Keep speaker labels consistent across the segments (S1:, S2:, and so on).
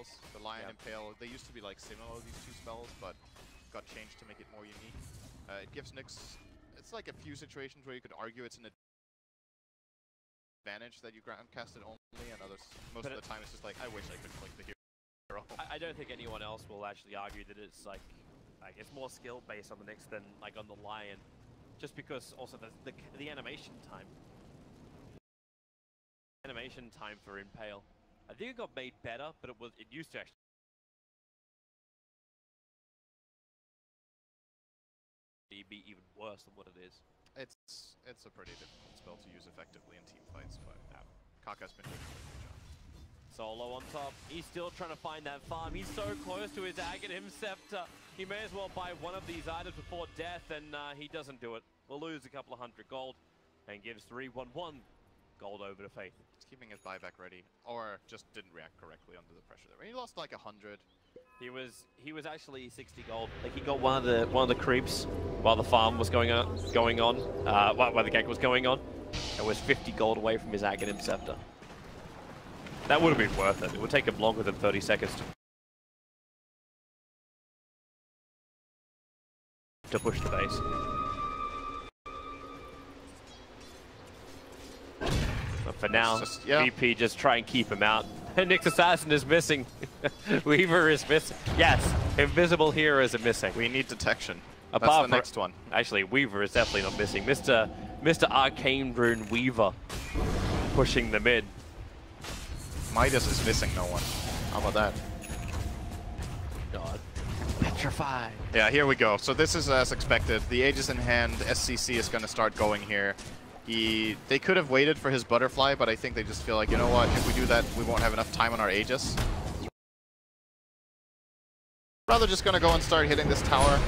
S1: spells. The Lion Impale, they used to be like similar, these two spells, but got changed to make it more unique. It gives Nyx, it's like a few situations where you could argue it's an advantage that you cast it only, and others, most of the time it's just like, I wish I could click the hero.
S2: I don't think anyone else will actually argue that it's like it's more skill based on the Nyx than like on the Lion, just because also the animation time. Animation time for Impale. I think it got made better, but it used to actually be even worse than what it is.
S1: It's a pretty difficult spell to use effectively in team fights, but Kaka's been doing a good job.
S2: Solo on top. He's still trying to find that farm. He's so close to his Aghanim Scepter. He may as well buy one of these items before death, and he doesn't do it. We'll lose a couple of 100 gold and gives 3-1-1 gold over to Faith.
S1: He's keeping his buyback ready, or just didn't react correctly under the pressure there. He lost like 100.
S2: He was actually 60 gold. Like he got one of the creeps while the farm was going on, while the gank was going on. It was 50 gold away from his Aghanim Scepter. That would have been worth it. It would take him longer than 30 seconds to push the base. But for now, VP just try and keep him out. Nyx Assassin is missing. Weaver is missing. Yes, Invisible Heroes are missing.
S1: We need detection.
S2: That's
S1: the next one.
S2: Actually, Weaver is definitely not missing. Mr. Arcane Rune Weaver pushing the mid.
S1: Midas is missing no one. How about that?
S2: God. Petrified.
S1: Yeah, here we go. So this is as expected. The Aegis in hand, Sccc is going to start going here. They could have waited for his butterfly, but I think they just feel like, you know what, if we do that, we won't have enough time on our Aegis. Rather just gonna go and start hitting this tower.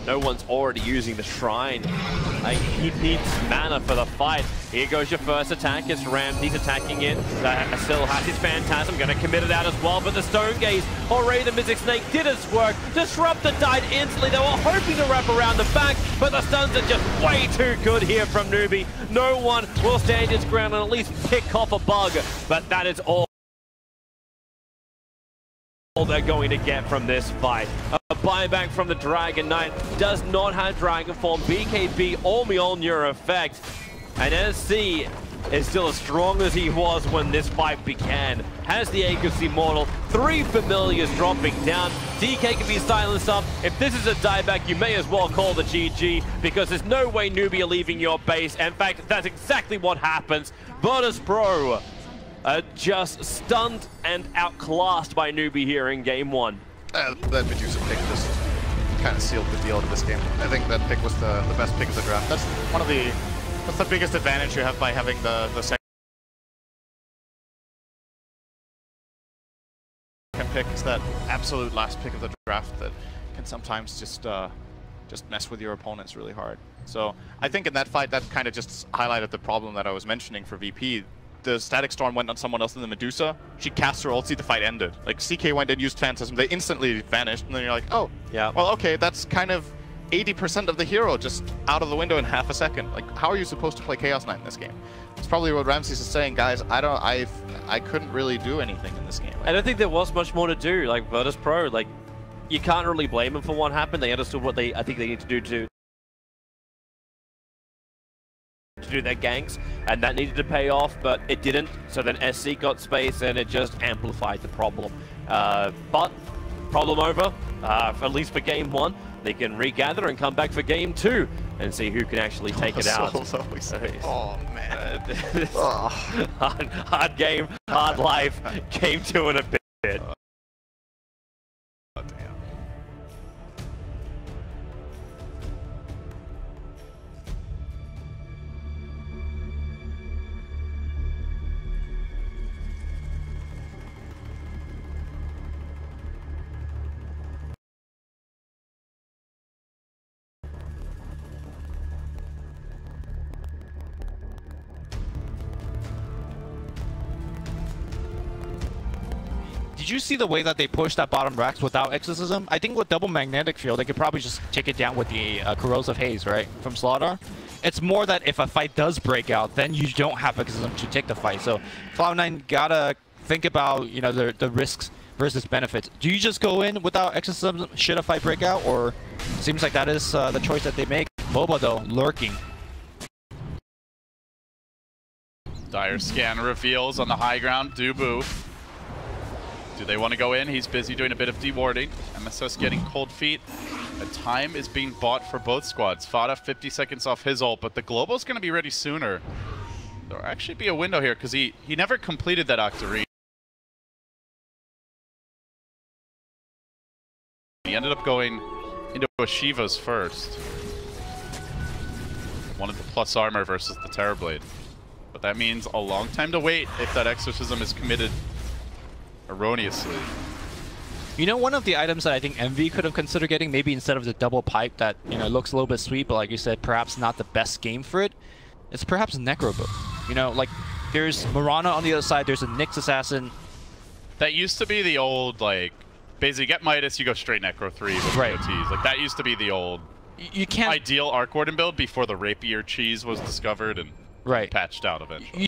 S2: No one's already using the shrine. Like, he needs mana for the fight. Here goes your first attack. It's rammed. He's attacking it. Still has his Phantasm. Going to commit it out as well. But the Stone Gaze, already the Mythic Snake did its work. Disruptor died instantly. They were hoping to wrap around the back, but the stuns are just way too good here from Newbee. No one will stand its ground and at least pick off a bug. But that is all they're going to get from this fight. A buyback from the Dragon Knight does not have Dragon Form, BKB or Mjolnir effect, and SC is still as strong as he was when this fight began. Has the Aegis Immortal, 3 familiars dropping down. DK can be silenced up. If this is a dieback, you may as well call the GG, because there's no way Newbee are leaving your base. In fact, that's exactly what happens. Virtus Pro just stunned and outclassed by Newbee here in game 1.
S1: That Medusa pick just kind of sealed the deal in this game. I think that pick was the best pick of the draft. That's the biggest advantage you have by having the second pick, is that absolute last pick of the draft that can sometimes just mess with your opponents really hard. So I think in that fight, that kind of just highlighted the problem that I was mentioning for VP. The Static Storm went on someone else than the Medusa. She cast her ulti, the fight ended. Like, CK went and used Phantasm, they instantly vanished, and then you're like, oh, yeah, well, okay, that's kind of 80% of the hero just out of the window in half a second. Like, how are you supposed to play Chaos Knight in this game? It's probably what Ramses is saying, guys. I couldn't really do anything in this game.
S2: I don't think there was much more to do. Like, Virtus Pro, like, you can't really blame them for what happened. They understood what I think they need to do to do their ganks, and that needed to pay off, but it didn't. So then SC got space, and it just amplified the problem. But problem over, at least for game 1. They can regather and come back for game 2 and see who can actually take it out.
S1: Oh man,
S2: hard game, hard life. Game 2 in a bit.
S3: Did you see the way that they pushed that bottom racks without Exorcism? I think with double magnetic field, they could probably just take it down with the corrosive haze, right, from Slardar. It's more that if a fight does break out, then you don't have Exorcism to take the fight. So Cloud9 gotta think about, you know, the risks versus benefits. Do you just go in without exorcism should a fight break out, or seems like that is the choice that they make? Boba though, lurking.
S4: Dire scan reveals on the high ground, Dubu. Do they want to go in? He's busy doing a bit of dewarding. MSS getting cold feet. And time is being bought for both squads. Fada 50 seconds off his ult, but the Global's going to be ready sooner. There'll actually be a window here because he never completed that Octarine. He ended up going into a Shiva's first. Wanted the plus armor versus the Terrorblade. But that means a long time to wait if that exorcism is committed erroneously.
S3: You know, one of the items that I think MV could have considered getting, maybe instead of the double pipe that, you know, looks a little bit sweet, but like you said, perhaps not the best game for it, it's perhaps Necrobook. You know, like, there's Mirana on the other side, there's a Nyx Assassin.
S4: That used to be the old, like, basically get Midas, you go straight Necro 3 with POTs. Like, that used to be the old
S3: you can't
S4: ideal Arc Warden build before the Rapier cheese was discovered and patched out eventually.
S3: You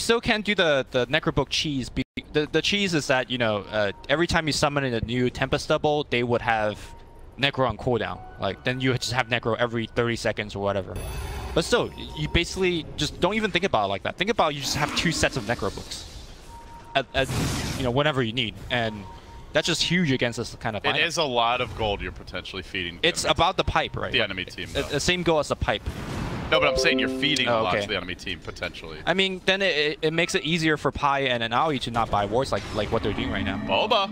S3: still can't do the Necrobook cheese. The cheese is that, you know, every time you summon in a new Tempest double, they would have Necro on cooldown. Like, then you just have Necro every 30 seconds or whatever. But still, you basically just don't even think about it like that. Think about you just have 2 sets of Necrobooks at you know, whenever you need. And that's just huge against this kind of lineup.
S4: It is a lot of gold you're potentially feeding.
S3: It's about the pipe, right?
S4: The enemy team, though.
S3: The same goal as the pipe.
S4: No, but I'm saying you're feeding a lot to the enemy team, potentially.
S3: I mean, then it makes it easier for Pi and an Aoi to not buy wards like what they're doing right now.
S4: Boba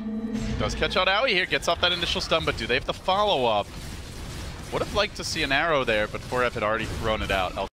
S4: does catch out Aoi here, gets off that initial stun, but do they have the follow-up? Would have liked to see an arrow there, but 4F had already thrown it out.